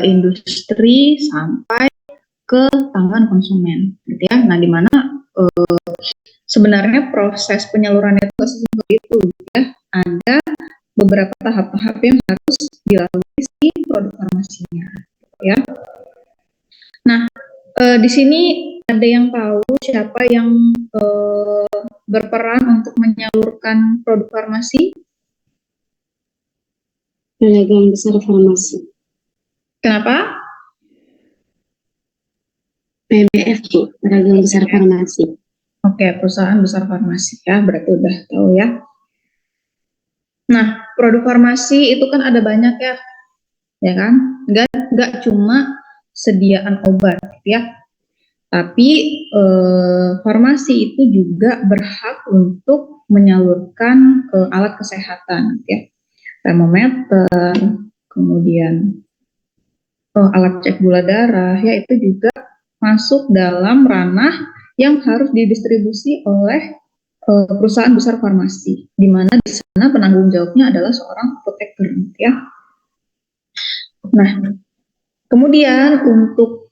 industri sampai ke tangan konsumen, gitu ya. Nah, di mana sebenarnya proses penyalurannya itu sesimpel itu, gitu ya. Ada beberapa tahap-tahap yang harus dilalui si produk farmasinya, ya. Nah, di sini ada yang tahu siapa yang berperan untuk menyalurkan produk farmasi? Pedagang besar farmasi. Kenapa? PBF, Bu, pedagang besar farmasi. Oke, perusahaan besar farmasi ya, berarti udah tahu ya. Nah, produk farmasi itu kan ada banyak ya kan? Nggak cuma sediaan obat ya, tapi farmasi itu juga berhak untuk menyalurkan alat kesehatan ya, termometer, kemudian alat cek gula darah ya, itu juga masuk dalam ranah yang harus didistribusi oleh perusahaan besar farmasi, di mana di sana penanggung jawabnya adalah seorang apoteker ya. Nah, kemudian untuk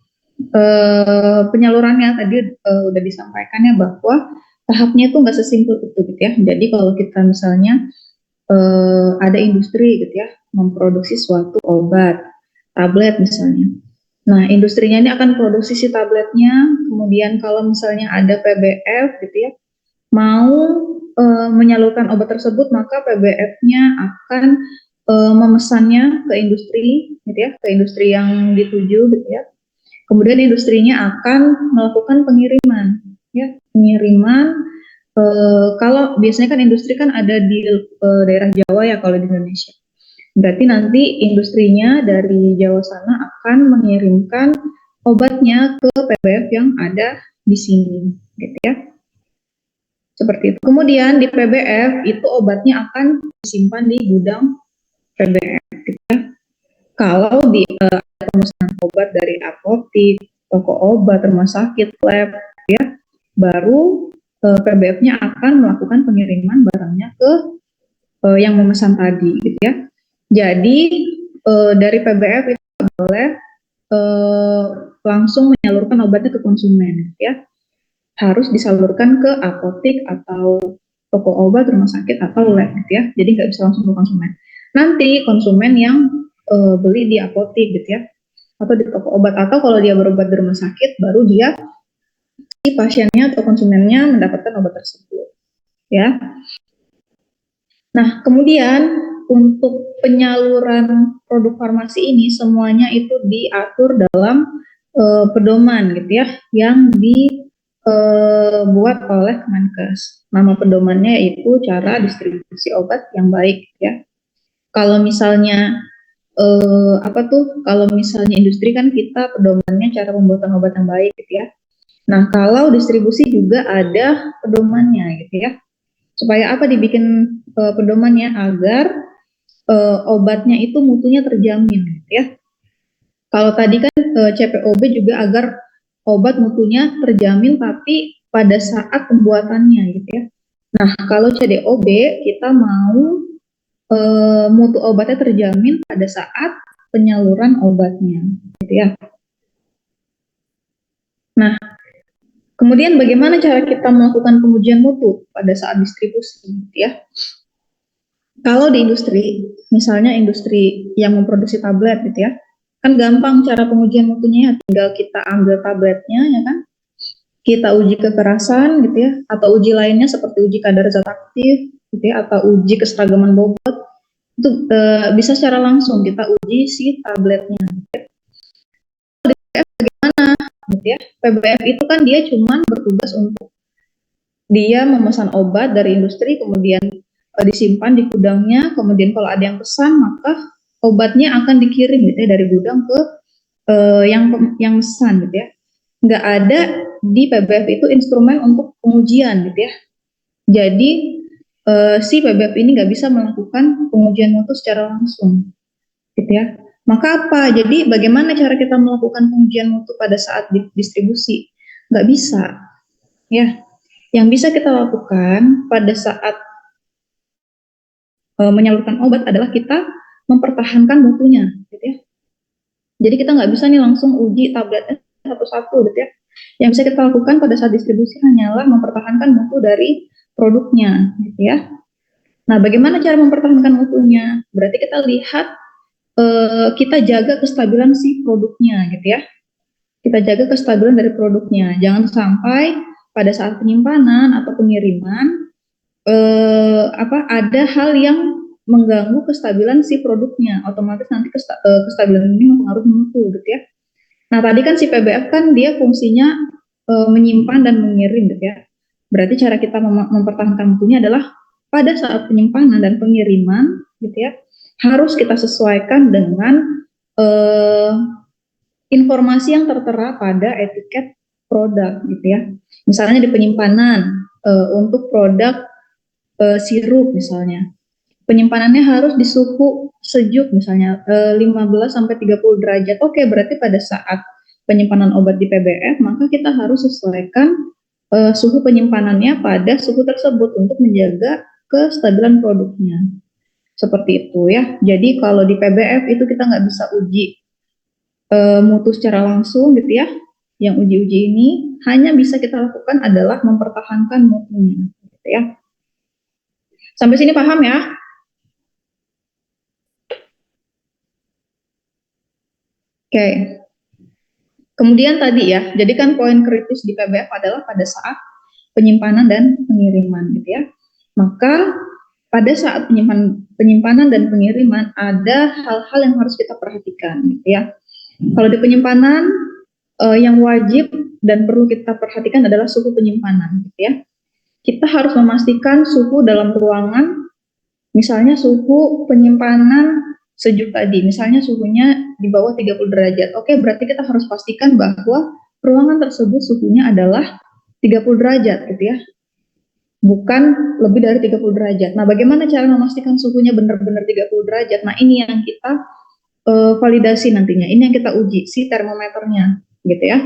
penyalurannya tadi udah disampaikan ya, bahwa tahapnya itu nggak sesimpel itu gitu ya. Jadi kalau kita misalnya ada industri gitu ya, memproduksi suatu obat, tablet misalnya. Nah, industrinya ini akan produksi si tabletnya, kemudian kalau misalnya ada PBF gitu ya, mau menyalurkan obat tersebut, maka PBF-nya akan memesannya ke industri gitu ya, ke industri yang dituju gitu ya. Kemudian industrinya akan melakukan pengiriman ya, pengiriman. Kalau biasanya kan industri kan ada di daerah Jawa ya kalau di Indonesia. Berarti nanti industrinya dari Jawa sana akan mengirimkan obatnya ke PBF yang ada di sini, gitu ya. Seperti itu. Kemudian di PBF itu obatnya akan disimpan di gudang PBF, gitu ya. Kalau di pemesanan obat dari apotik, toko obat, rumah sakit, lab, ya, baru PBF-nya akan melakukan pengiriman barangnya ke yang memesan tadi, gitu ya. Jadi dari PBF itu boleh langsung menyalurkan obatnya ke konsumen, ya. Harus disalurkan ke apotik atau toko obat, rumah sakit atau lab, gitu ya. Jadi nggak bisa langsung ke konsumen. Nanti konsumen yang beli di apotik, gitu ya, atau di toko obat, atau kalau dia berobat di rumah sakit, baru dia si pasiennya atau konsumennya mendapatkan obat tersebut, ya. Nah, kemudian untuk penyaluran produk farmasi ini semuanya itu diatur dalam pedoman gitu ya, yang dibuat oleh Kemenkes. Nama pedomannya itu cara distribusi obat yang baik ya. Kalau misalnya kalau misalnya industri kan kita pedomannya cara pembuatan obat yang baik gitu ya. Nah, kalau distribusi juga ada pedomannya gitu ya. Supaya apa dibikin pedomannya? Agar obatnya itu mutunya terjamin gitu ya. Kalau tadi kan CPOB juga agar obat mutunya terjamin tapi pada saat pembuatannya gitu ya. Nah, kalau CDOB kita mau mutu obatnya terjamin pada saat penyaluran obatnya gitu ya. Nah, kemudian bagaimana cara kita melakukan pengujian mutu pada saat distribusi gitu ya. Kalau di industri, misalnya industri yang memproduksi tablet gitu ya, kan gampang cara pengujian mutunya, tinggal kita ambil tabletnya ya kan, kita uji kekerasan gitu ya, atau uji lainnya seperti uji kadar zat aktif gitu ya, atau uji keseragaman bobot, itu bisa secara langsung kita uji si tabletnya gitu ya. PBF bagaimana gitu ya, PBF itu kan dia cuma bertugas untuk dia memesan obat dari industri, kemudian disimpan di gudangnya, kemudian kalau ada yang pesan maka obatnya akan dikirim gitu ya dari gudang ke yang pesan gitu ya. Nggak ada di PBF itu instrumen untuk pengujian gitu ya. Jadi si PBF ini nggak bisa melakukan pengujian mutu secara langsung gitu ya. Maka apa? Jadi bagaimana cara kita melakukan pengujian mutu pada saat distribusi? Nggak bisa ya. Yang bisa kita lakukan pada saat menyalurkan obat adalah kita mempertahankan mutunya, gitu ya. Jadi kita nggak bisa nih langsung uji tabletnya satu-satu gitu ya. Yang bisa kita lakukan pada saat distribusi hanyalah mempertahankan mutu dari produknya gitu ya. Nah, bagaimana cara mempertahankan mutunya? Berarti kita lihat, kita jaga kestabilan si produknya gitu ya. Kita jaga kestabilan dari produknya. Jangan sampai pada saat penyimpanan atau pengiriman ada hal yang mengganggu kestabilan si produknya. Otomatis nanti kestabilan ini mempengaruhi mutu gitu ya. Nah, tadi kan si PBF kan dia fungsinya menyimpan dan mengirim gitu ya. Berarti cara kita mempertahankan mutunya adalah pada saat penyimpanan dan pengiriman gitu ya, harus kita sesuaikan dengan eh, informasi yang tertera pada etiket produk gitu ya. Misalnya di penyimpanan untuk produk sirup misalnya. Penyimpanannya harus di suhu sejuk misalnya 15 sampai 30 derajat. Oke, berarti pada saat penyimpanan obat di PBF maka kita harus sesuaikan suhu penyimpanannya pada suhu tersebut untuk menjaga kestabilan produknya. Seperti itu ya. Jadi kalau di PBF itu kita nggak bisa uji mutu secara langsung gitu ya. Yang uji-uji ini hanya bisa kita lakukan adalah mempertahankan mutunya gitu ya. Sampai sini paham ya? Oke. Kemudian tadi ya, jadi kan poin kritis di PBF adalah pada saat penyimpanan dan pengiriman gitu ya. Maka pada saat penyimpanan dan pengiriman ada hal-hal yang harus kita perhatikan gitu ya. Kalau di penyimpanan yang wajib dan perlu kita perhatikan adalah suhu penyimpanan gitu ya. Kita harus memastikan suhu dalam ruangan, misalnya suhu penyimpanan sejuk tadi, misalnya suhunya di bawah 30 derajat. Oke, berarti kita harus pastikan bahwa ruangan tersebut suhunya adalah 30 derajat gitu ya. Bukan lebih dari 30 derajat. Nah, bagaimana cara memastikan suhunya benar-benar 30 derajat? Nah, ini yang kita validasi nantinya. Ini yang kita uji, si termometernya gitu ya.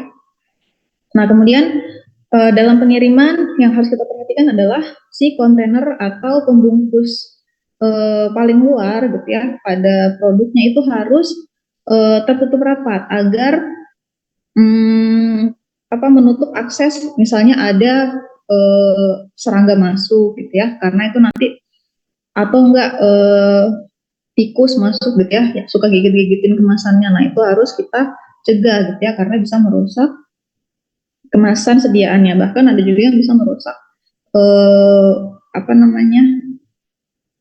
Nah, kemudian dalam pengiriman yang harus kita perhatikan adalah si kontainer atau pembungkus paling luar gitu ya pada produknya itu harus tertutup rapat agar menutup akses misalnya ada serangga masuk gitu ya, karena itu nanti atau enggak tikus masuk gitu ya suka gigit-gigitin kemasannya. Nah, itu harus kita cegah gitu ya karena bisa merusak kemasan sediaannya, bahkan ada juga yang bisa merusak eh,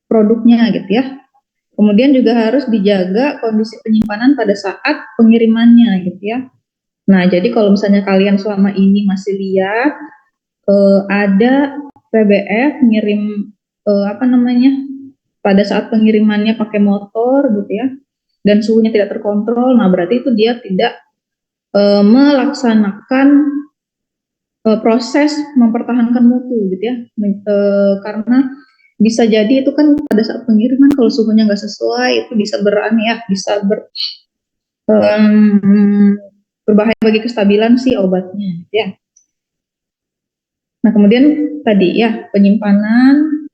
produknya gitu ya. Kemudian juga harus dijaga kondisi penyimpanan pada saat pengirimannya gitu ya. Nah, jadi kalau misalnya kalian selama ini masih lihat ada PBF ngirim pada saat pengirimannya pakai motor gitu ya, dan suhunya tidak terkontrol, nah berarti itu dia tidak melaksanakan proses mempertahankan mutu gitu ya, karena bisa jadi itu kan pada saat pengiriman kalau suhunya nggak sesuai itu bisa berbahaya bagi kestabilan si obatnya gitu ya. Nah, kemudian tadi ya penyimpanan.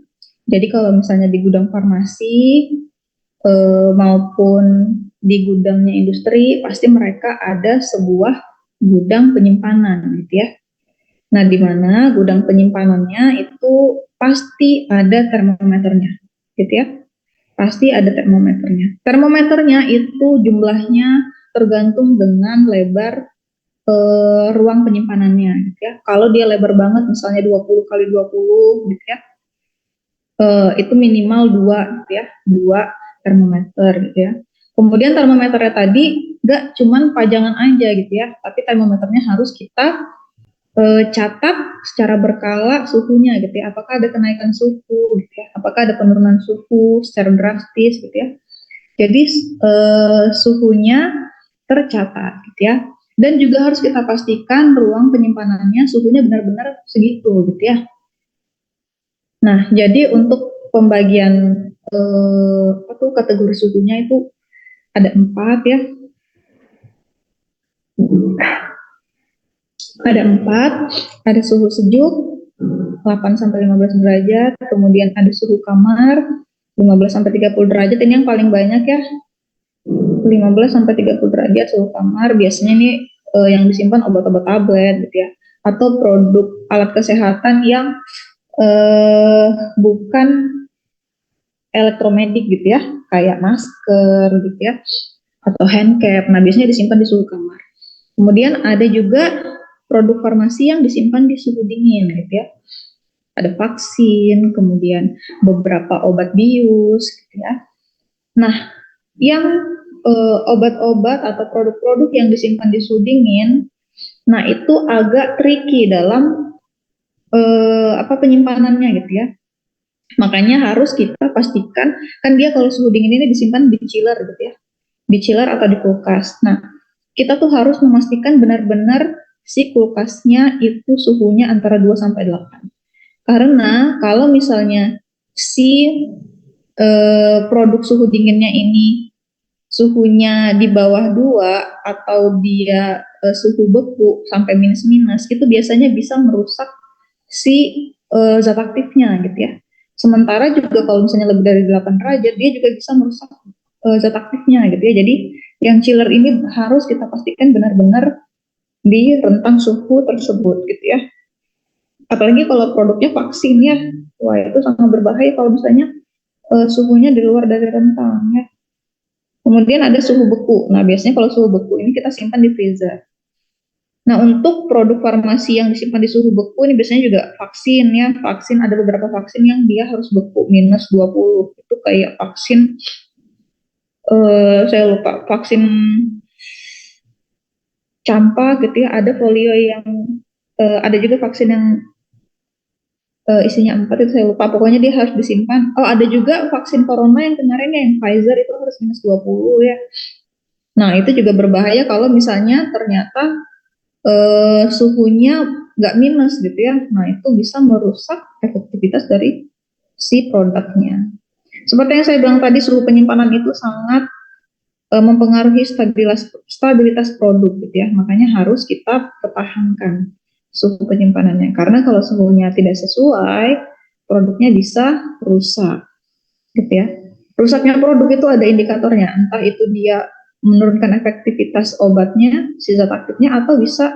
Jadi kalau misalnya di gudang farmasi maupun di gudangnya industri pasti mereka ada sebuah gudang penyimpanan gitu ya. Nah, di mana gudang penyimpanannya itu pasti ada termometernya, gitu ya. Pasti ada termometernya. Termometernya itu jumlahnya tergantung dengan lebar ruang penyimpanannya, gitu ya. Kalau dia lebar banget, misalnya 20 kali 20, gitu ya, itu minimal 2, gitu ya, 2 termometer, gitu ya. Kemudian termometernya tadi nggak cuman pajangan aja, gitu ya, tapi termometernya harus kita catat secara berkala suhunya gitu ya, apakah ada kenaikan suhu gitu ya, apakah ada penurunan suhu secara drastis gitu ya. Jadi suhunya tercatat gitu ya, dan juga harus kita pastikan ruang penyimpanannya suhunya benar-benar segitu gitu ya. Nah, jadi untuk pembagian kategori suhunya itu ada 4 ya. Ada 4, ada suhu sejuk 8 sampai 15 derajat, kemudian ada suhu kamar 15 sampai 30 derajat, ini yang paling banyak ya. 15 sampai 30 derajat suhu kamar. Biasanya nih yang disimpan obat-obat tablet gitu ya, atau produk alat kesehatan yang bukan elektromedik gitu ya, kayak masker gitu ya, atau hand cap. Nah, biasanya disimpan di suhu kamar. Kemudian ada juga produk farmasi yang disimpan di suhu dingin gitu ya. Ada vaksin, kemudian beberapa obat bius gitu ya. Nah, yang obat-obat atau produk-produk yang disimpan di suhu dingin, nah itu agak tricky dalam penyimpanannya gitu ya. Makanya harus kita pastikan, kan dia kalau suhu dingin ini disimpan di chiller gitu ya, di chiller atau di kulkas. Nah, kita tuh harus memastikan benar-benar si kulkasnya itu suhunya antara 2 sampai 8. Karena kalau misalnya si produk suhu dinginnya ini suhunya di bawah 2 atau dia suhu beku sampai minus-minus, itu biasanya bisa merusak si zat aktifnya gitu ya. Sementara juga kalau misalnya lebih dari 8 derajat, dia juga bisa merusak zat aktifnya gitu ya. Jadi yang chiller ini harus kita pastikan benar-benar di rentang suhu tersebut gitu ya. Apalagi kalau produknya vaksin ya, wah itu sangat berbahaya kalau misalnya suhunya di luar dari rentang ya. Kemudian ada suhu beku. Nah, biasanya kalau suhu beku ini kita simpan di freezer. Nah, untuk produk farmasi yang disimpan di suhu beku ini biasanya juga vaksin ya. Vaksin, ada beberapa vaksin yang dia harus beku minus 20. Itu kayak vaksin, saya lupa, vaksin campak gitu ya. Ada polio yang, ada juga vaksin yang isinya 4, itu saya lupa. Pokoknya dia harus disimpan. Oh, ada juga vaksin corona yang kemarin yang Pfizer itu harus minus 20 ya. Nah, itu juga berbahaya kalau misalnya ternyata suhunya nggak minus gitu ya. Nah, itu bisa merusak efektivitas dari si produknya. Seperti yang saya bilang tadi, suhu penyimpanan itu sangat mempengaruhi stabilitas produk gitu ya. Makanya harus kita pertahankan suhu penyimpanannya. Karena kalau suhunya tidak sesuai, produknya bisa rusak gitu ya. Rusaknya produk itu ada indikatornya, entah itu dia menurunkan efektivitas obatnya, si zat aktifnya, atau bisa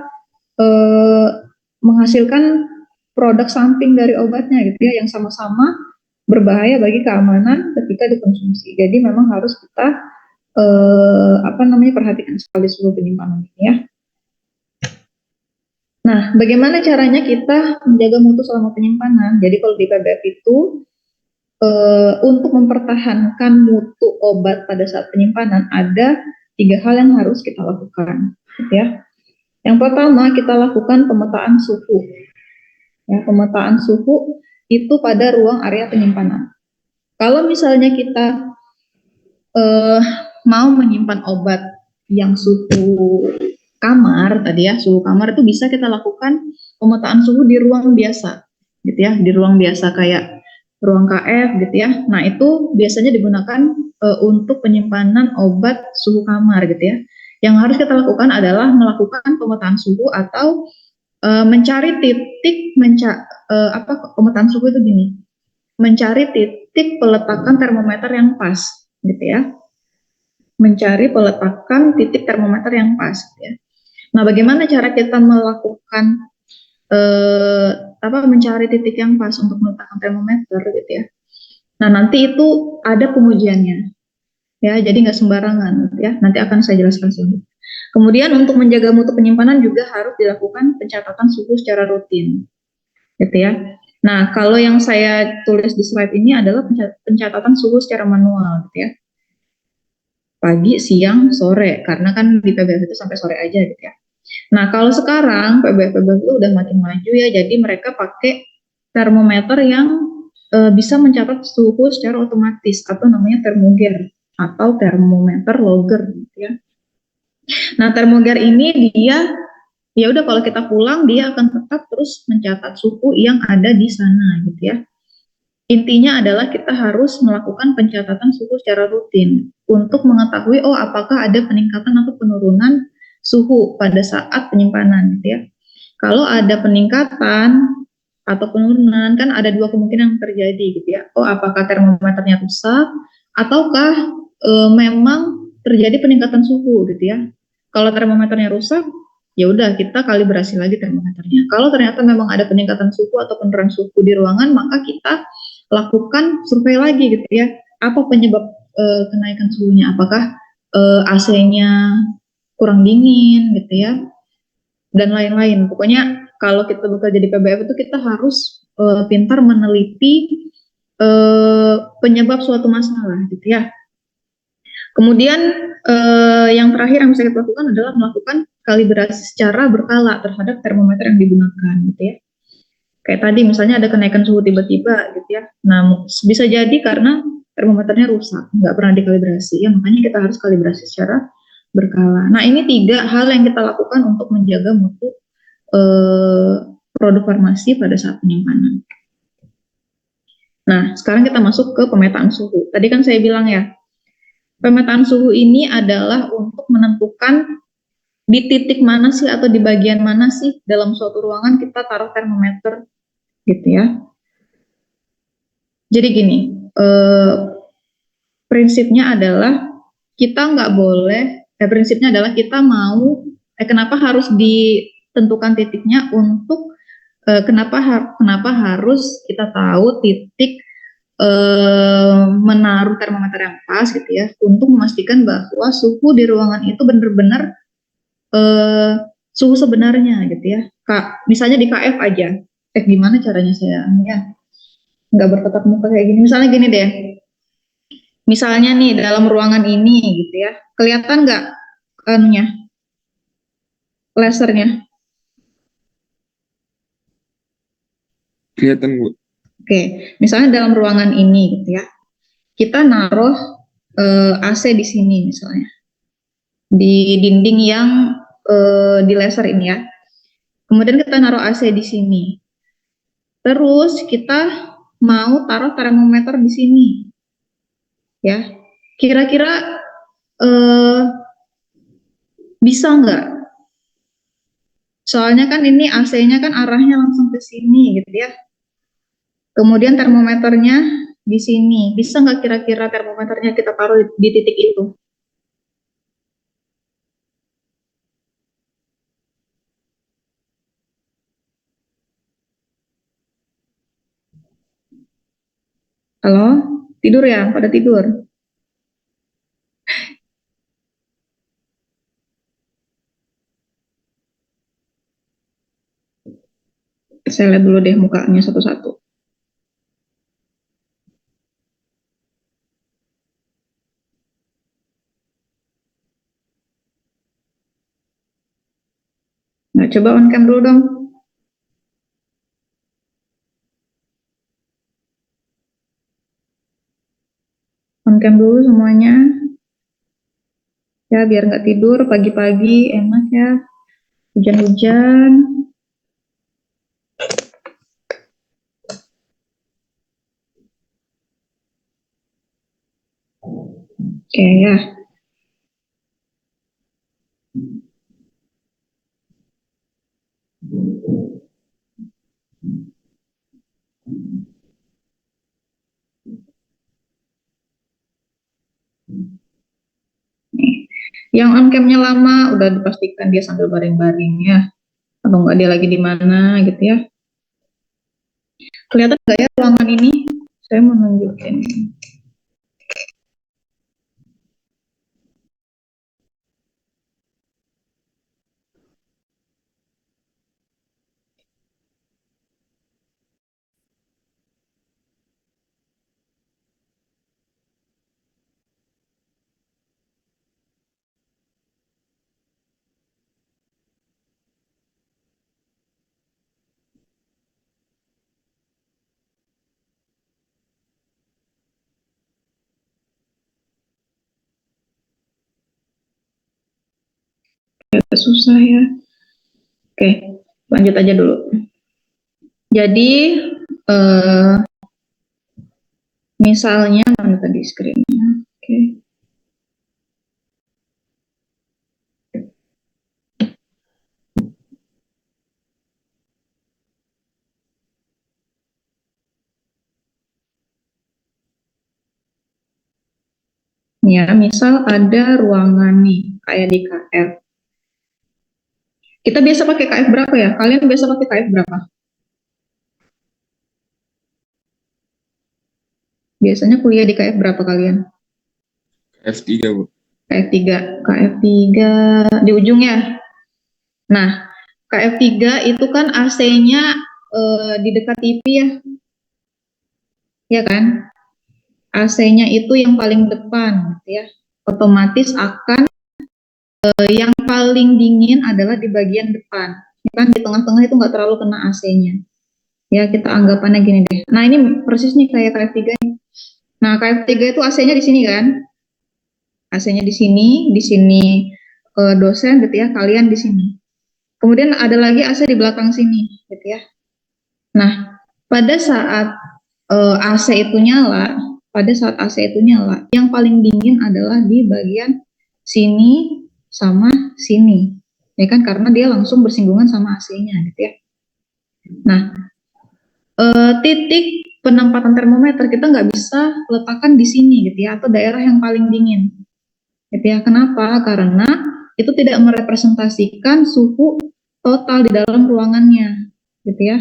menghasilkan produk samping dari obatnya gitu ya, yang sama-sama berbahaya bagi keamanan ketika dikonsumsi. Jadi memang harus kita perhatikan sekali suhu penyimpanan ini ya. Nah, bagaimana caranya kita menjaga mutu selama penyimpanan? Jadi kalau di PBF itu untuk mempertahankan mutu obat pada saat penyimpanan ada 3 hal yang harus kita lakukan, ya. Yang pertama, kita lakukan pemetaan suhu. Ya, pemetaan suhu itu pada ruang area penyimpanan. Kalau misalnya kita mau menyimpan obat yang suhu kamar tadi ya, suhu kamar itu bisa kita lakukan pemetaan suhu di ruang biasa, gitu ya, di ruang biasa kayak ruang KF gitu ya. Nah, itu biasanya digunakan untuk penyimpanan obat suhu kamar gitu ya. Yang harus kita lakukan adalah melakukan pemetaan suhu atau mencari titik pemetaan suhu itu gini. Mencari titik peletakan termometer yang pas gitu ya. Mencari peletakan titik termometer yang pas gitu ya. Nah, bagaimana cara kita melakukan mencari titik yang pas untuk meletakkan termometer gitu ya. Nah, nanti itu ada pengujiannya ya, jadi nggak sembarangan gitu ya. Nanti akan saya jelaskan selanjutnya. Kemudian untuk menjaga mutu penyimpanan juga harus dilakukan pencatatan suhu secara rutin gitu ya. Nah, kalau yang saya tulis di slide ini adalah pencatatan suhu secara manual gitu ya. Pagi, siang, sore, karena kan di PBF itu sampai sore aja gitu ya. Nah, kalau sekarang PBF itu udah makin maju ya, jadi mereka pakai termometer yang bisa mencatat suhu secara otomatis atau namanya termoger atau termometer logger gitu ya. Nah, termoger ini dia ya udah kalau kita pulang dia akan tetap terus mencatat suhu yang ada di sana gitu ya. Intinya adalah kita harus melakukan pencatatan suhu secara rutin untuk mengetahui apakah ada peningkatan atau penurunan suhu pada saat penyimpanan gitu ya. Kalau ada peningkatan atau penurunan kan ada 2 kemungkinan yang terjadi gitu ya. Apakah termometernya rusak ataukah memang terjadi peningkatan suhu gitu ya. Kalau termometernya rusak, ya udah kita kalibrasi lagi termometernya. Kalau ternyata memang ada peningkatan suhu atau penurunan suhu di ruangan, maka kita lakukan survei lagi gitu ya. Apa penyebab kenaikan suhunya? Apakah AC-nya kurang dingin gitu ya, dan lain-lain. Pokoknya kalau kita bekerja di PBF itu kita harus pintar meneliti penyebab suatu masalah gitu ya. Kemudian yang terakhir yang bisa kita lakukan adalah melakukan kalibrasi secara berkala terhadap termometer yang digunakan gitu ya. Kayak tadi misalnya ada kenaikan suhu tiba-tiba gitu ya. Nah, bisa jadi karena termometernya rusak, nggak pernah dikalibrasi ya, makanya kita harus kalibrasi secara berkala. Nah, ini 3 hal yang kita lakukan untuk menjaga mutu produk farmasi pada saat penyimpanan. Nah, sekarang kita masuk ke pemetaan suhu. Tadi kan saya bilang ya, pemetaan suhu ini adalah untuk menentukan di titik mana sih atau di bagian mana sih dalam suatu ruangan kita taruh termometer gitu ya. Jadi gini, prinsipnya adalah kita nggak boleh, prinsipnya adalah kita mau, kenapa harus ditentukan titiknya untuk kenapa harus kita tahu titik menaruh termometer yang pas gitu ya, untuk memastikan bahwa suhu di ruangan itu benar-benar suhu sebenarnya gitu ya. Misalnya di KF aja, gimana caranya saya ya nggak bertatap muka kayak gini. Misalnya gini deh, misalnya nih dalam ruangan ini gitu ya, kelihatan nggak anunya, lasernya? Kelihatan, Bu. Oke, misalnya dalam ruangan ini gitu ya, kita naruh AC di sini misalnya, di dinding yang di laser ini ya. Kemudian kita naruh AC di sini. Terus kita mau taruh termometer di sini, ya. Kira-kira bisa nggak? Soalnya kan ini AC-nya kan arahnya langsung ke sini gitu ya. Kemudian termometernya di sini. Bisa nggak kira-kira termometernya kita taruh di titik itu? Halo? Tidur ya? Pada tidur? Saya lihat dulu deh mukanya satu-satu. Nah, coba on cam dulu dong. On cam dulu semuanya. Ya, biar nggak tidur pagi-pagi, enak ya. Hujan-hujan. Oke ya. Nih. Yang on cam-nya lama, udah dipastikan dia sambil baring-baring ya. Atau nggak dia lagi di mana gitu ya. Kelihatan nggak ya ruangan ini? Saya mau nunjukin. Agak susah ya. Oke, lanjut aja dulu. Jadi, misalnya mana tadi screen-nya? Oke. Ya, misal ada ruangan nih, kayak di KF. Kita biasa pakai KF berapa ya? Kalian biasa pakai KF berapa? Biasanya kuliah di KF berapa kalian? F3 Bu. KF3. KF3 di ujung ya. Nah, KF3 itu kan AC-nya di dekat TV ya. Ya kan? AC-nya itu yang paling depan gitu ya. Otomatis akan yang paling dingin adalah di bagian depan. Ya kan di tengah-tengah itu nggak terlalu kena AC-nya. Ya, kita anggapannya gini deh. Nah, ini persis nih kayak KF3. Nah, KF3 itu AC-nya di sini kan? AC-nya di sini dosen gitu ya, kalian di sini. Kemudian ada lagi AC di belakang sini gitu ya. Nah, pada saat AC itu nyala, yang paling dingin adalah di bagian sini sama sini. Ya kan, karena dia langsung bersinggungan sama AC-nya gitu ya. Nah, titik penempatan termometer kita nggak bisa letakkan di sini gitu ya, atau daerah yang paling dingin gitu ya. Kenapa? Karena itu tidak merepresentasikan suhu total di dalam ruangannya gitu ya.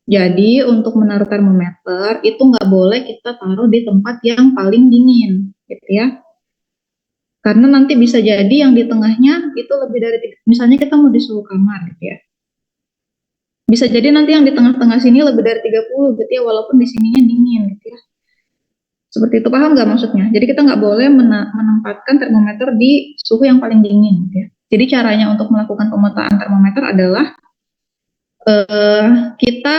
Jadi untuk menaruh termometer itu nggak boleh kita taruh di tempat yang paling dingin gitu ya. Karena nanti bisa jadi yang di tengahnya itu lebih dari, misalnya kita mau di suhu kamar gitu ya. Bisa jadi nanti yang di tengah-tengah sini lebih dari 30 gitu ya, walaupun di sininya dingin gitu ya. Seperti itu, paham nggak maksudnya? Jadi kita nggak boleh menempatkan termometer di suhu yang paling dingin gitu ya. Jadi caranya untuk melakukan pemetaan termometer adalah kita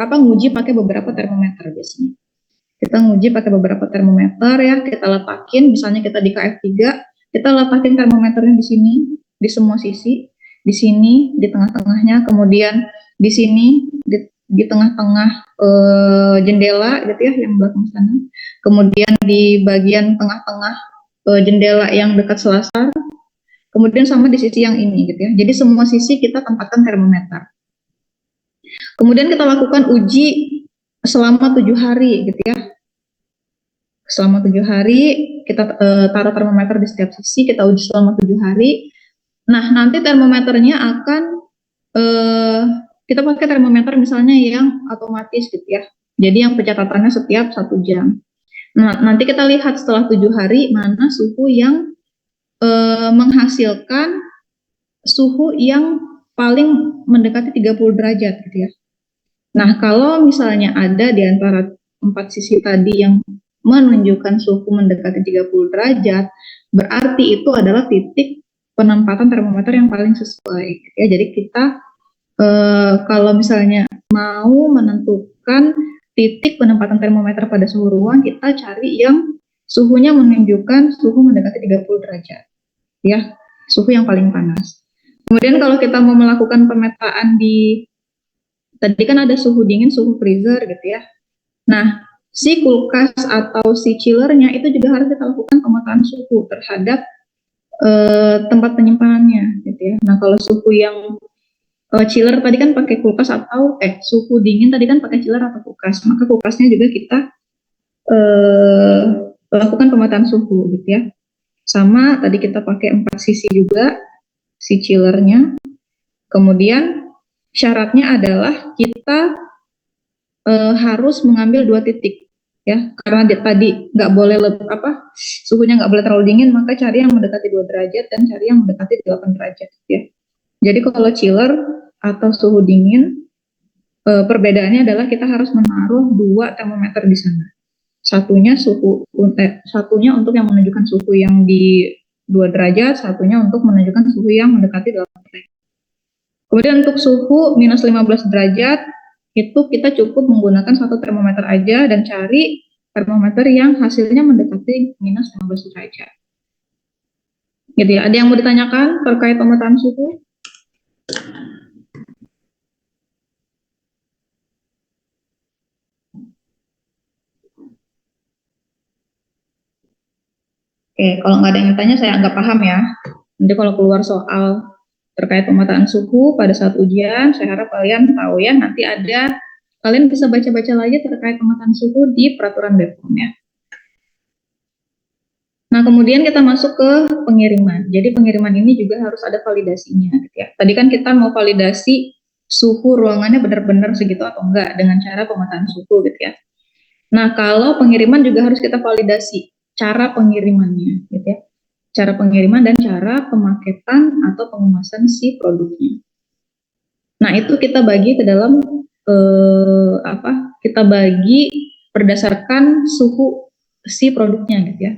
nguji pakai beberapa termometer biasanya. Kita nguji pakai beberapa termometer ya, kita letakin, misalnya kita di KF3, kita letakin termometernya di sini, di semua sisi, di sini, di tengah-tengahnya, kemudian di sini, di tengah-tengah jendela gitu ya, yang belakang sana, kemudian di bagian tengah-tengah jendela yang dekat selasar, kemudian sama di sisi yang ini gitu ya. Jadi semua sisi kita tempatkan termometer. Kemudian kita lakukan uji selama 7 hari gitu ya. Selama 7 hari kita taruh termometer di setiap sisi, kita uji selama 7 hari. Nah, nanti termometernya akan kita pakai termometer misalnya yang otomatis gitu ya. Jadi yang pencatatannya setiap 1 jam. Nah, nanti kita lihat setelah 7 hari mana suhu yang menghasilkan suhu yang paling mendekati 30 derajat gitu ya. Nah, kalau misalnya ada di antara 4 sisi tadi yang menunjukkan suhu mendekati 30 derajat, berarti itu adalah titik penempatan termometer yang paling sesuai. Ya, jadi kita kalau misalnya mau menentukan titik penempatan termometer pada suhu ruang, kita cari yang suhunya menunjukkan suhu mendekati 30 derajat. Ya, suhu yang paling panas. Kemudian kalau kita mau melakukan pemetaan tadi kan ada suhu dingin, suhu freezer gitu ya. Nah, si kulkas atau si chillernya itu juga harus kita lakukan pemetaan suhu terhadap tempat penyimpanannya gitu ya. Nah, kalau suhu yang chiller tadi kan pakai kulkas atau suhu dingin tadi kan pakai chiller atau kulkas, maka kulkasnya juga kita lakukan pemetaan suhu gitu ya. Sama tadi kita pakai 4 sisi juga si chillernya. Kemudian syaratnya adalah kita harus mengambil 2 titik ya, karena tadi nggak boleh suhunya nggak boleh terlalu dingin, maka cari yang mendekati 2 derajat dan cari yang mendekati 8 derajat ya. Jadi kalau chiller atau suhu dingin perbedaannya adalah kita harus menaruh 2 termometer di sana. Satunya untuk yang menunjukkan suhu yang di 2 derajat, satunya untuk menunjukkan suhu yang mendekati 8 derajat. Kemudian untuk suhu minus 15 derajat, itu kita cukup menggunakan 1 termometer aja dan cari termometer yang hasilnya mendekati minus 15 derajat. Gitu ya. Ada yang mau ditanyakan terkait pemetaan suhu? Oke, kalau nggak ada yang tanya saya anggap paham ya. Nanti kalau keluar soal terkait pemetaan suhu pada saat ujian, saya harap kalian tahu ya, nanti kalian bisa baca-baca lagi terkait pemetaan suhu di peraturan BPOM ya. Nah, kemudian kita masuk ke pengiriman. Jadi pengiriman ini juga harus ada validasinya gitu ya. Tadi kan kita mau validasi suhu ruangannya benar-benar segitu atau enggak dengan cara pemetaan suhu gitu ya. Nah, kalau pengiriman juga harus kita validasi cara pengirimannya gitu ya. Cara pengiriman dan cara pemaketan atau pengemasan si produknya. Nah, itu kita bagi ke dalam kita bagi berdasarkan suhu si produknya gitu ya.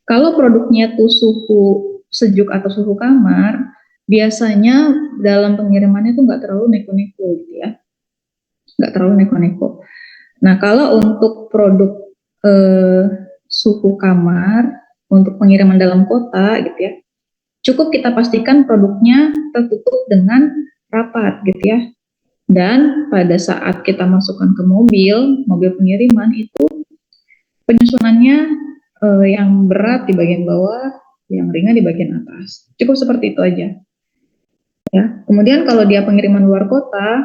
Kalau produknya tuh suhu sejuk atau suhu kamar, biasanya dalam pengirimannya tuh nggak terlalu neko-neko gitu ya, nggak terlalu neko-neko. Nah, kalau untuk produk eh, suhu kamar untuk pengiriman dalam kota gitu ya, cukup kita pastikan produknya tertutup dengan rapat gitu ya. Dan pada saat kita masukkan ke mobil pengiriman itu penyusunannya yang berat di bagian bawah, yang ringan di bagian atas. Cukup seperti itu aja. Ya. Kemudian kalau dia pengiriman luar kota,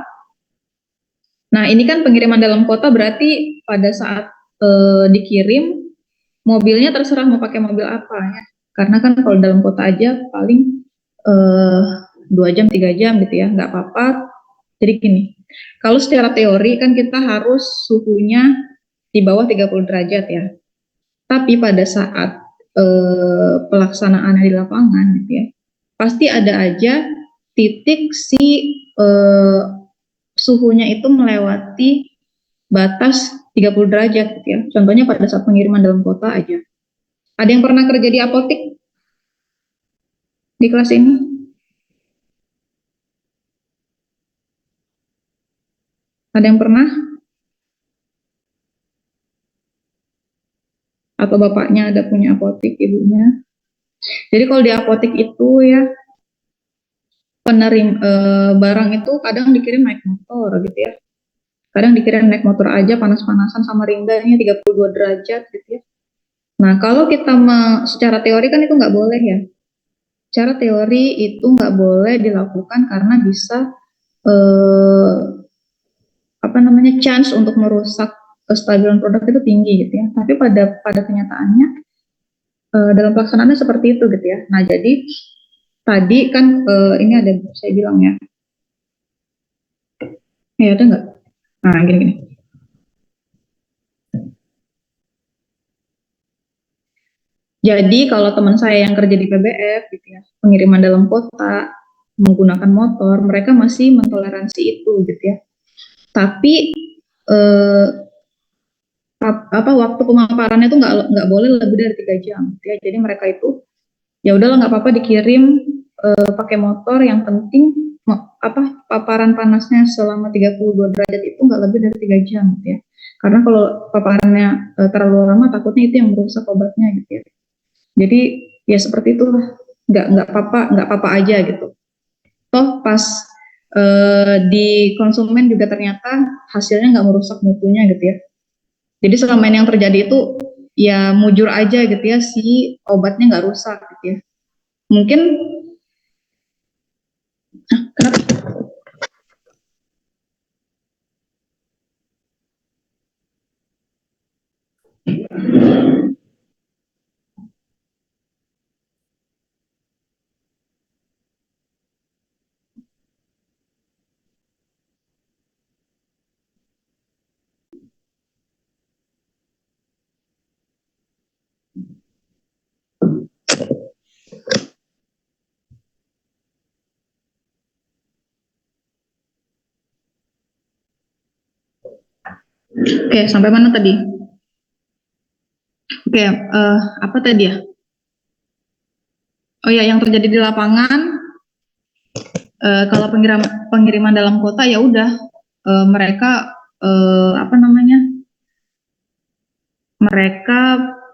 nah ini kan pengiriman dalam kota berarti pada saat dikirim mobilnya terserah mau pakai mobil apa ya. Karena kan kalau dalam kota aja paling 2 jam 3 jam gitu ya, nggak apa-apa. Jadi gini, kalau secara teori kan kita harus suhunya di bawah 30 derajat ya. Tapi pada saat pelaksanaan di lapangan gitu ya, pasti ada aja titik si suhunya itu melewati batas 30 derajat gitu ya. Contohnya pada saat pengiriman dalam kota aja. Ada yang pernah kerja di apotek di kelas ini? Ada yang pernah? Atau bapaknya ada punya apotek, ibunya? Jadi kalau di apotek itu ya barang itu kadang dikirim naik motor gitu ya. Kadang dikirim naik motor aja panas-panasan sama ringganya 32 derajat gitu ya. Nah, kalau kita secara teori kan itu nggak boleh ya. Secara teori itu nggak boleh dilakukan karena bisa chance untuk merusak kestabilan produk itu tinggi gitu ya. Tapi pada kenyataannya dalam pelaksanaannya seperti itu gitu ya. Nah, jadi tadi kan ini ada saya bilang ya. Ya ada nggak? Nah, gini-gini. Jadi kalau teman saya yang kerja di PBF gitu ya, pengiriman dalam kota menggunakan motor, mereka masih mentoleransi itu gitu ya. Tapi eh, waktu pemaparannya itu nggak boleh lebih dari 3 jam gitu ya. Jadi mereka itu ya udahlah nggak apa-apa dikirim pakai motor, yang penting paparan panasnya selama 32 derajat itu nggak lebih dari 3 jam gitu ya. Karena kalau paparannya terlalu lama takutnya itu yang merusak obatnya gitu ya. Jadi ya seperti itulah, nggak apa-apa aja gitu. Toh pas di konsumen juga ternyata hasilnya nggak merusak mutunya gitu ya. Jadi selama ini yang terjadi itu ya mujur aja gitu ya, si obatnya nggak rusak gitu ya. Mungkin kenapa? Oke, sampai mana tadi? Oke, apa tadi ya? Oh ya, yang terjadi di lapangan, kalau pengiriman dalam kota ya udah mereka mereka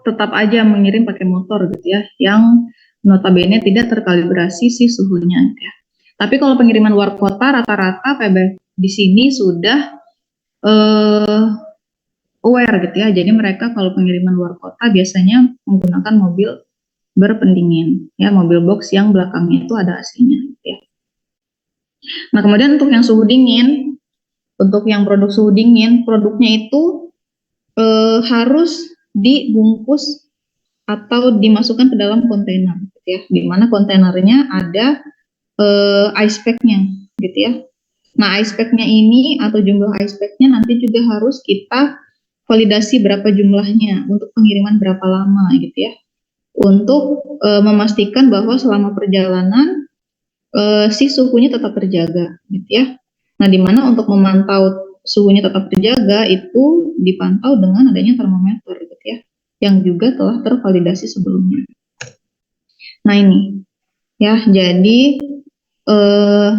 tetap aja mengirim pakai motor gitu ya, yang notabene tidak terkalibrasi si suhunya gitu ya. Tapi kalau pengiriman luar kota rata-rata PB di sini sudah eh, aware gitu ya. Jadi mereka kalau pengiriman luar kota biasanya menggunakan mobil berpendingin ya, mobil box yang belakangnya itu ada AC-nya gitu ya. Nah, kemudian untuk yang suhu dingin, untuk yang produk suhu dingin, produknya itu harus dibungkus atau dimasukkan ke dalam kontainer, gitu ya. Di mana kontainernya ada ice pack-nya, gitu ya. Nah, ice pack-nya ini atau jumlah ice pack-nya nanti juga harus kita validasi berapa jumlahnya untuk pengiriman berapa lama, gitu ya. Untuk memastikan bahwa selama perjalanan si suhunya tetap terjaga, gitu ya. Nah, di mana untuk memantau suhunya tetap terjaga itu dipantau dengan adanya termometer, gitu ya, yang juga telah tervalidasi sebelumnya. Nah, ini ya, jadi eh,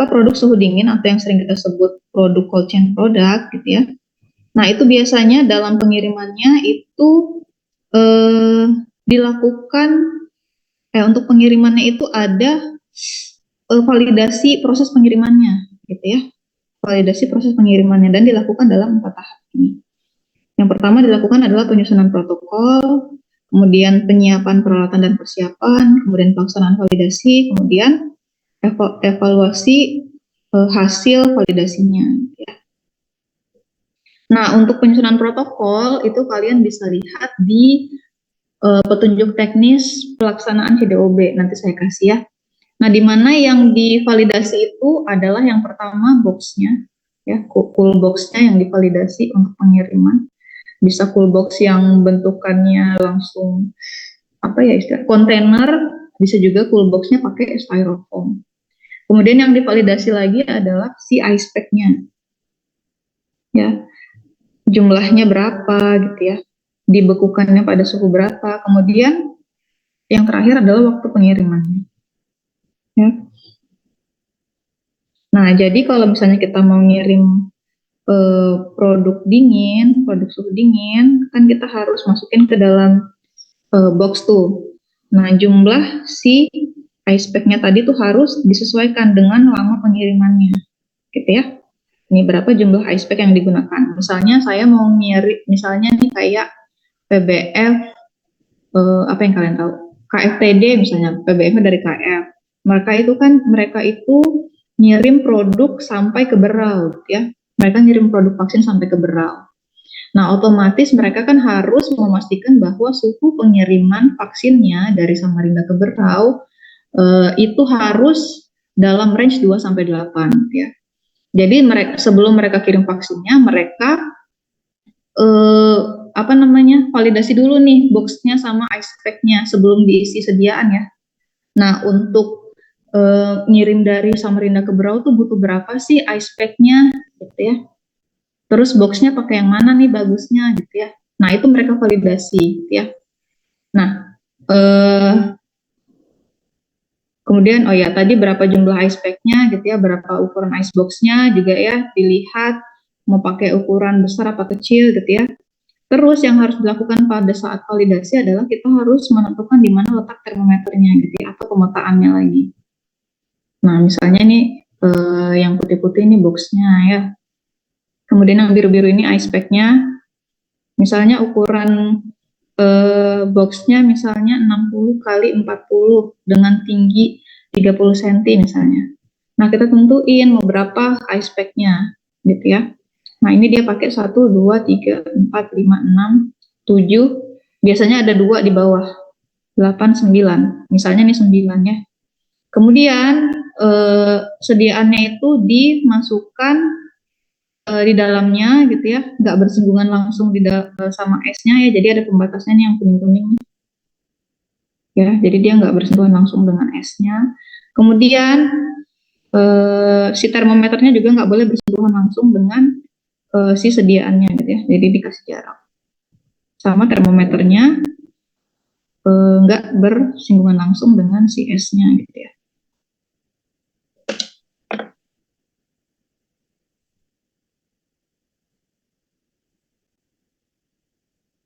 produk suhu dingin atau yang sering kita sebut produk cold chain product, gitu ya. Nah, itu biasanya dalam pengirimannya itu eh, dilakukan untuk pengirimannya itu ada validasi proses pengirimannya, gitu ya. Validasi proses pengirimannya dan dilakukan dalam 4 tahap ini. Yang pertama dilakukan adalah penyusunan protokol, kemudian penyiapan peralatan dan persiapan, kemudian pelaksanaan validasi, kemudian evaluasi hasil validasinya. Ya. Nah, untuk penyusunan protokol itu kalian bisa lihat di petunjuk teknis pelaksanaan CDOB. Nanti saya kasih ya. Nah, di mana yang divalidasi itu adalah yang pertama box-nya, ya, cool box-nya yang divalidasi untuk pengiriman. Bisa cool box yang bentukannya langsung apa ya istilah kontainer, bisa juga cool box-nya pakai styrofoam. Kemudian yang divalidasi lagi adalah si ice pack-nya, ya, jumlahnya berapa gitu ya, dibekukannya pada suhu berapa. Kemudian yang terakhir adalah waktu pengirimannya. Ya. Nah, jadi kalau misalnya kita mau ngirim produk dingin, produk suhu dingin, kan kita harus masukin ke dalam box tuh. Nah, jumlah si ice pack-nya tadi tuh harus disesuaikan dengan lama pengirimannya, gitu ya. Ini berapa jumlah ice pack yang digunakan. Misalnya saya mau ngirim, misalnya nih kayak PBF, apa yang kalian tahu? KFTD misalnya, PBF-nya dari KF. Mereka itu ngirim produk sampai ke Berau, gitu ya. Mereka ngirim produk vaksin sampai ke Berau. Nah, otomatis mereka kan harus memastikan bahwa suhu pengiriman vaksinnya dari Samarinda ke Berau itu harus dalam range 2 sampai 8 ya. Jadi sebelum mereka kirim vaksinnya, mereka validasi dulu nih boxnya sama ice pack-nya sebelum diisi sediaan ya. Nah, untuk ngirim dari Samarinda ke Berau tuh butuh berapa sih ice pack-nya gitu ya. Terus boxnya pakai yang mana nih bagusnya gitu ya. Nah, itu mereka validasi gitu ya. Nah, kemudian oh ya tadi berapa jumlah ice pack-nya gitu ya, berapa ukuran ice box-nya juga ya dilihat mau pakai ukuran besar apa kecil gitu ya. Terus yang harus dilakukan pada saat validasi adalah kita harus menentukan di mana letak termometernya gitu ya, atau pemetaannya lagi. Nah, misalnya nih yang putih-putih ini box-nya ya. Kemudian yang biru-biru ini ice pack-nya. Misalnya ukuran box-nya misalnya 60 kali 40 dengan tinggi 30 cm misalnya. Nah, kita tentuin mau berapa ice pack-nya gitu ya. Nah, ini dia pakai 1, 2, 3, 4, 5, 6, 7. Biasanya ada 2 di bawah. 8, 9. Misalnya nih 9 ya. Kemudian sediaannya itu dimasukkan di dalamnya gitu ya, nggak bersinggungan langsung sama esnya ya, jadi ada pembatasnya nih yang kuning-kuning ya, jadi dia nggak bersinggungan langsung dengan esnya. Kemudian si termometernya juga nggak boleh bersinggungan langsung dengan si sediaannya gitu ya, jadi dikasih jarak. Sama termometernya nggak bersinggungan langsung dengan si esnya gitu ya.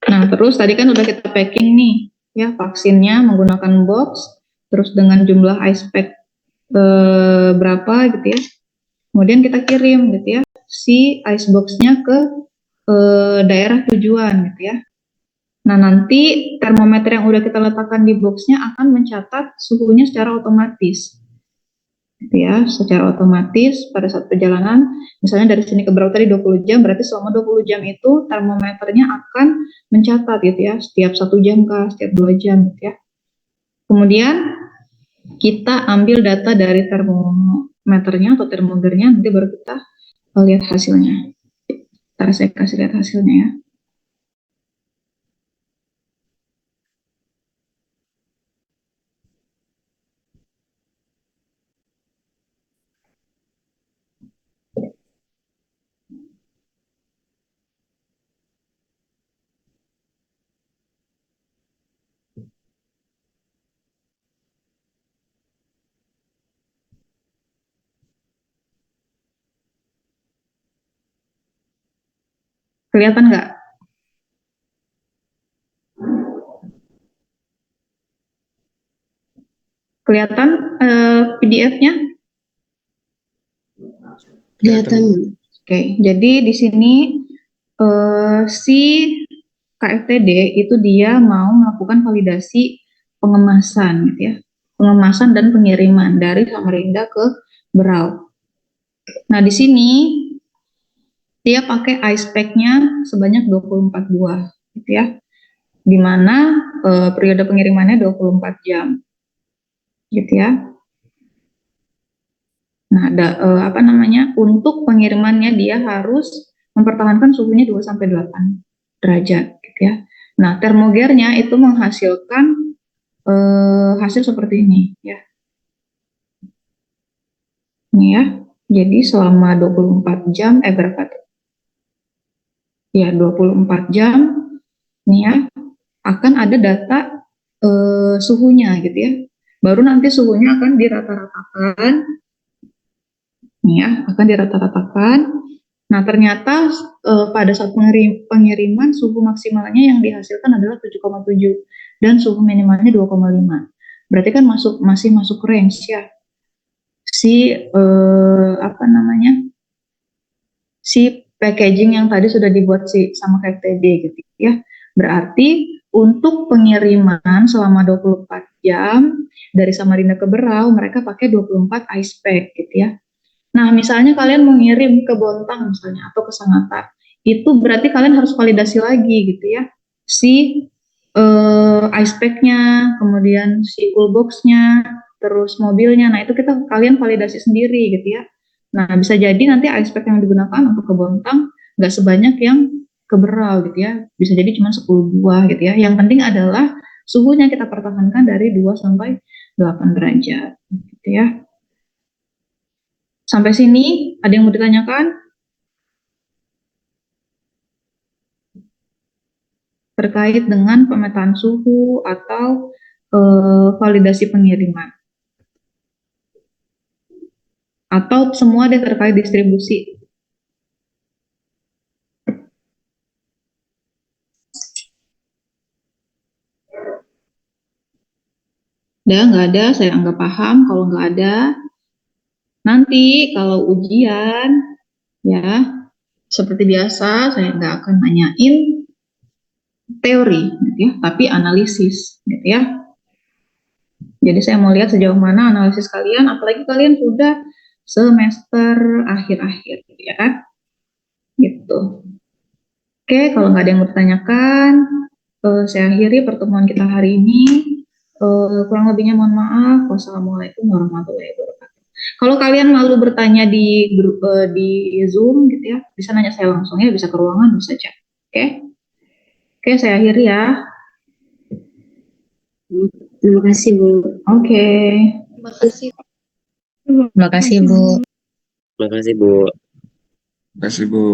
Nah, terus tadi kan udah kita packing nih, ya vaksinnya menggunakan box, terus dengan jumlah ice pack berapa gitu ya. Kemudian kita kirim gitu ya si ice box-nya ke daerah tujuan gitu ya. Nah, nanti termometer yang udah kita letakkan di box-nya akan mencatat suhunya secara otomatis. gitu ya, secara otomatis pada saat perjalanan, misalnya dari sini ke Berau tadi 20 jam, berarti selama 20 jam itu termometernya akan mencatat gitu ya, setiap 1 jam kah, setiap 2 jam gitu ya. Kemudian kita ambil data dari termometernya atau termogernya, nanti baru kita lihat hasilnya. Ntar saya kasih lihat hasilnya ya. Kelihatan nggak? Kelihatan PDF-nya? Kelihatan. Oke, jadi di sini si KFTD itu dia mau melakukan validasi pengemasan gitu ya. Pengemasan dan pengiriman dari Samarinda ke Berau. Nah, di sini dia pakai ice pack-nya sebanyak 24 buah gitu ya. Di mana periode pengirimannya 24 jam. Gitu ya. Nah, apa namanya? Untuk pengirimannya dia harus mempertahankan suhunya 2-8 derajat gitu ya. Nah, termogernya itu menghasilkan hasil seperti ini ya. Ini ya. Jadi selama 24 jam berapa tuh? Ya, 24 jam nih ya akan ada data suhunya gitu ya. Baru nanti suhunya akan dirata-ratakan nih ya, akan dirata-ratakan. Nah, ternyata pada saat pengiriman suhu maksimalnya yang dihasilkan adalah 7,7 dan suhu minimalnya 2,5. Berarti kan masih masuk range ya. Si apa namanya? Si packaging yang tadi sudah dibuat sama KFTD gitu ya. Berarti untuk pengiriman selama 24 jam dari Samarinda ke Berau mereka pakai 24 ice pack gitu ya. Nah, misalnya kalian mau ngirim ke Bontang misalnya atau ke Sangatta, itu berarti kalian harus validasi lagi gitu ya. Si ice pack-nya, kemudian si cool box-nya, terus mobilnya. Nah, itu kalian validasi sendiri gitu ya. Nah, bisa jadi nanti ice pack yang digunakan untuk ke Bontang nggak sebanyak yang ke Berau gitu ya. Bisa jadi cuma 10 buah gitu ya. Yang penting adalah suhunya kita pertahankan dari 2-8 derajat gitu ya. Sampai sini ada yang mau ditanyakan terkait dengan pemetaan suhu atau validasi pengiriman? Atau semua deh terkait distribusi? Nggak ada, saya anggap paham. Kalau nggak ada, nanti kalau ujian, ya, seperti biasa, saya nggak akan nanyain teori, gitu ya, tapi analisis, gitu ya. Jadi saya mau lihat sejauh mana analisis kalian, apalagi kalian sudah semester akhir-akhir, gitu ya kan? Gitu. Oke, kalau nggak ada yang mau ditanyakan, saya akhiri pertemuan kita hari ini. Kurang lebihnya mohon maaf. Wassalamualaikum warahmatullahi wabarakatuh. Kalau kalian malu bertanya di grup di Zoom gitu ya, bisa nanya saya langsung ya, bisa ke ruangan, bisa chat. Oke? Oke, saya akhiri ya. Terima kasih, Bu. Oke. Terima kasih. Terima kasih, Bu. Terima kasih, Bu. Terima kasih, Bu.